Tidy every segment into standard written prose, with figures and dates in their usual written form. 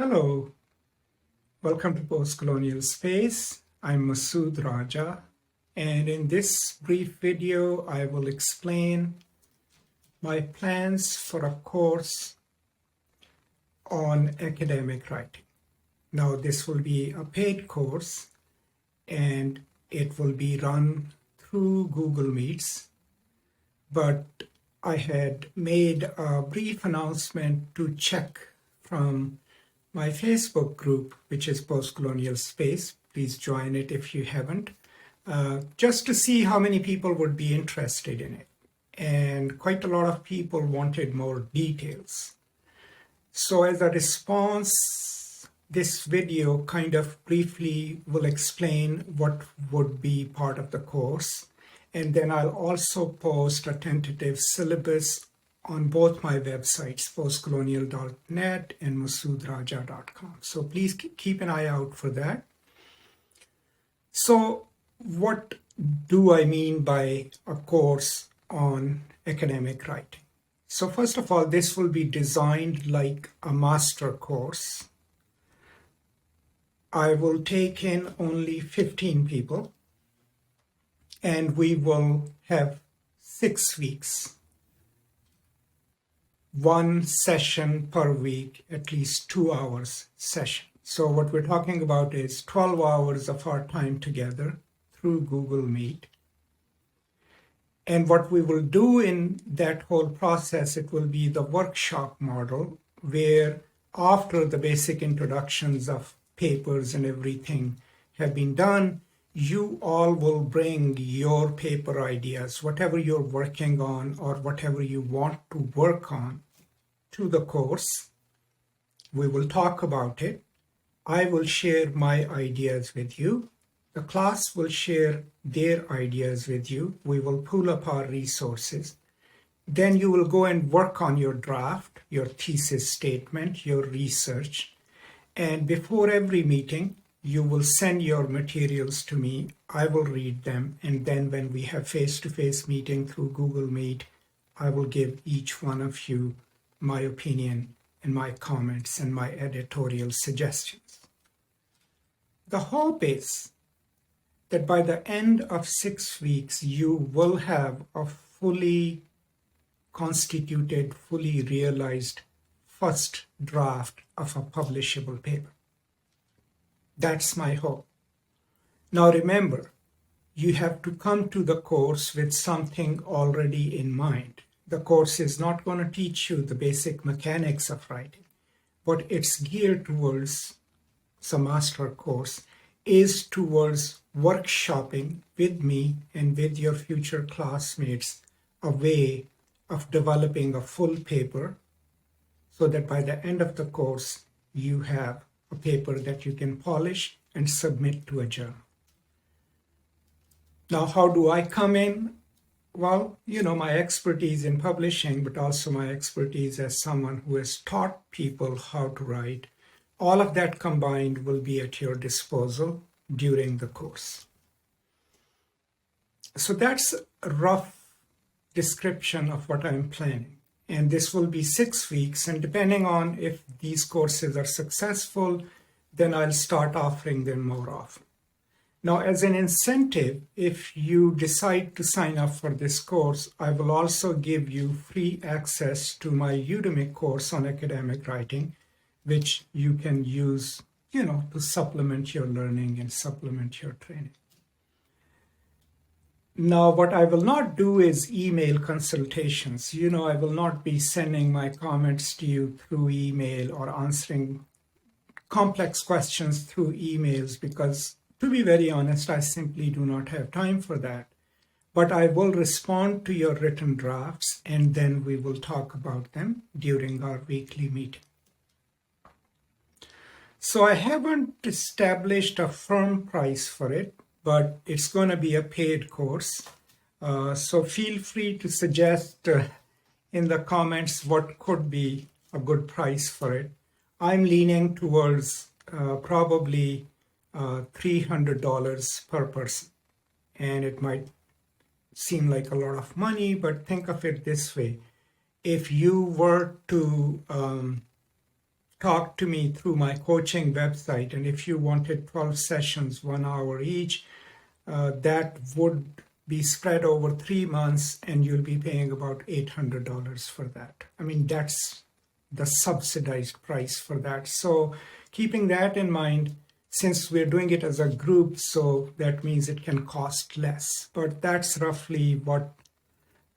Hello, welcome to Post-Colonial Space. I'm Masood Raja, and in this brief video, I will explain my plans for a course on academic writing. Now, this will be a paid course, and it will be run through Google Meets, but I had made a brief announcement to check from my Facebook group, which is Post-Colonial Space. Please join it if you haven't, just to see how many people would be interested in it. And quite a lot of people wanted more details. So as a response, this video kind of briefly will explain what would be part of the course. And then I'll also post a tentative syllabus on both my websites, postcolonial.net and masoodraja.com. So please keep an eye out for that. So what do I mean by a course on academic writing? So first of all, this will be designed like a master course. I will take in only 15 people, and we will have 6 weeks. One session per week, at least 2 hours session. So what we're talking about is 12 hours of our time together through Google Meet. And what we will do in that whole process, it will be the workshop model, where after the basic introductions of papers and everything have been done, you all will bring your paper ideas, whatever you're working on or whatever you want to work on, to the course. We will talk about it. I will share my ideas with you. The class will share their ideas with you. We will pool up our resources. Then you will go and work on your draft, your thesis statement, your research. And before every meeting, you will send your materials to me. I will read them. And then when we have face-to-face meeting through Google Meet, I will give each one of you my opinion and my comments and my editorial suggestions. The hope is that by the end of 6 weeks, you will have a fully constituted, fully realized first draft of a publishable paper. That's my hope. Now remember, you have to come to the course with something already in mind. The course is not going to teach you the basic mechanics of writing. What it's geared towards, it's a master course, is towards workshopping with me and with your future classmates a way of developing a full paper so that by the end of the course, you have a paper that you can polish and submit to a journal. Now, how do I come in? Well, my expertise in publishing, but also my expertise as someone who has taught people how to write, all of that combined will be at your disposal during the course. So that's a rough description of what I'm planning. And this will be 6 weeks. And depending on if these courses are successful, then I'll start offering them more often. Now, as an incentive, if you decide to sign up for this course, I will also give you free access to my Udemy course on academic writing, which you can use, to supplement your learning and supplement your training. Now, what I will not do is email consultations. I will not be sending my comments to you through email or answering complex questions through emails because, to be very honest, I simply do not have time for that. But I will respond to your written drafts, and then we will talk about them during our weekly meeting. So I haven't established a firm price for it, but it's going to be a paid course. So feel free to suggest in the comments what could be a good price for it. I'm leaning towards probably $300 per person. And it might seem like a lot of money, but think of it this way. If you were to talk to me through my coaching website, and if you wanted 12 sessions, 1 hour each, that would be spread over 3 months, and you'll be paying about $800 for that. I mean, that's the subsidized price for that. So keeping that in mind, since we're doing it as a group, so that means it can cost less. But that's roughly what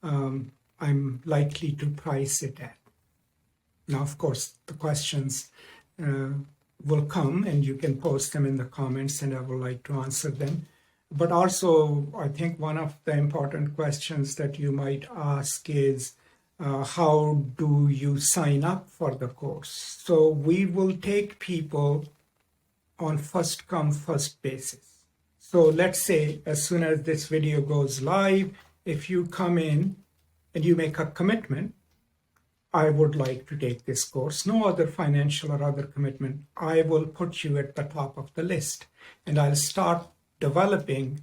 I'm likely to price it at. Now, of course, the questions will come, and you can post them in the comments, and I would like to answer them. But also, I think one of the important questions that you might ask is, how do you sign up for the course? So we will take people on first come, first basis. So let's say as soon as this video goes live, if you come in and you make a commitment, I would like to take this course, no other financial or other commitment, I will put you at the top of the list, and I'll start developing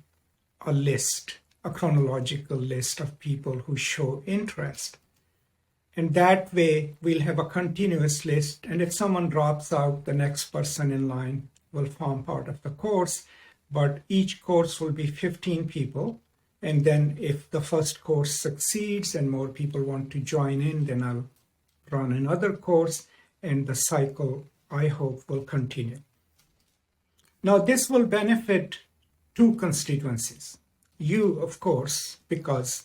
a list, a chronological list of people who show interest. And that way we'll have a continuous list, and if someone drops out, the next person in line will form part of the course. But each course will be 15 people, and then if the first course succeeds and more people want to join in, then I'll run another course, and the cycle, I hope, will continue. Now, this will benefit 2 constituencies. You, of course, because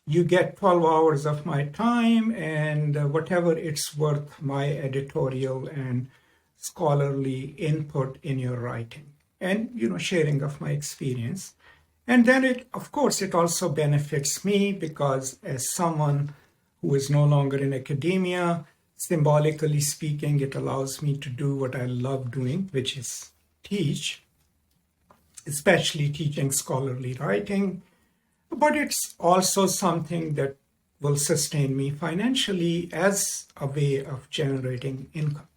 you get 12 hours of my time, and whatever it's worth, my editorial and scholarly input in your writing, and sharing of my experience. And then it also benefits me, because as someone who is no longer in academia, symbolically speaking, it allows me to do what I love doing, which is teach, especially teaching scholarly writing. But it's also something that will sustain me financially as a way of generating income.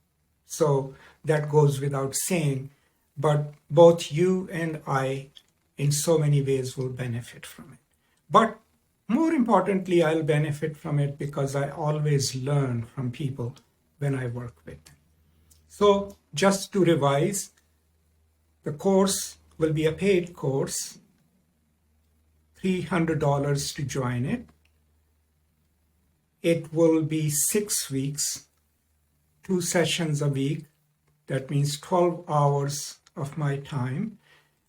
So that goes without saying, but both you and I, in so many ways, will benefit from it. But more importantly, I'll benefit from it because I always learn from people when I work with them. So just to revise, the course will be a paid course, $300 to join it. It will be 6 weeks, 2 sessions a week. That means 12 hours of my time.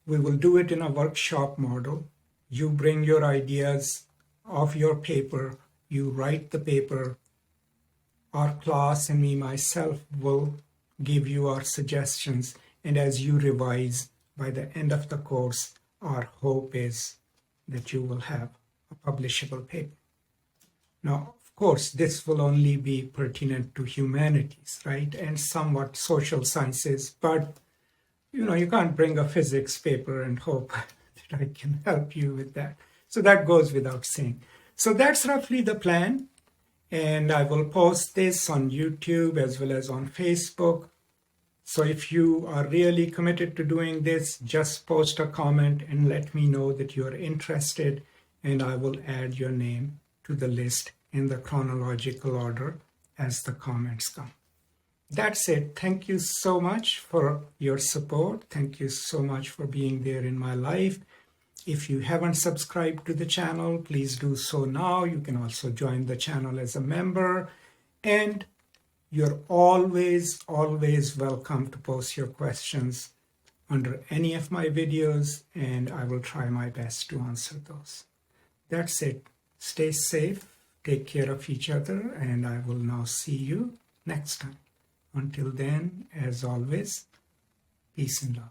We will do it in a workshop model. You bring your ideas of your paper, you write the paper. Our class and me, myself, will give you our suggestions. And as you revise, by the end of the course, our hope is that you will have a publishable paper. Now, of course, this will only be pertinent to humanities, right? And somewhat social sciences, but you can't bring a physics paper and hope that I can help you with that. So that goes without saying. So that's roughly the plan. And I will post this on YouTube as well as on Facebook. So if you are really committed to doing this, just post a comment and let me know that you're interested, and I will add your name to the list in the chronological order as the comments come. That's it. Thank you so much for your support. Thank you so much for being there in my life. If you haven't subscribed to the channel, please do so now. You can also join the channel as a member. And you're always welcome to post your questions under any of my videos, and I will try my best to answer those. That's it. Stay safe, take care of each other, and I will now see you next time. Until then, as always, peace and love.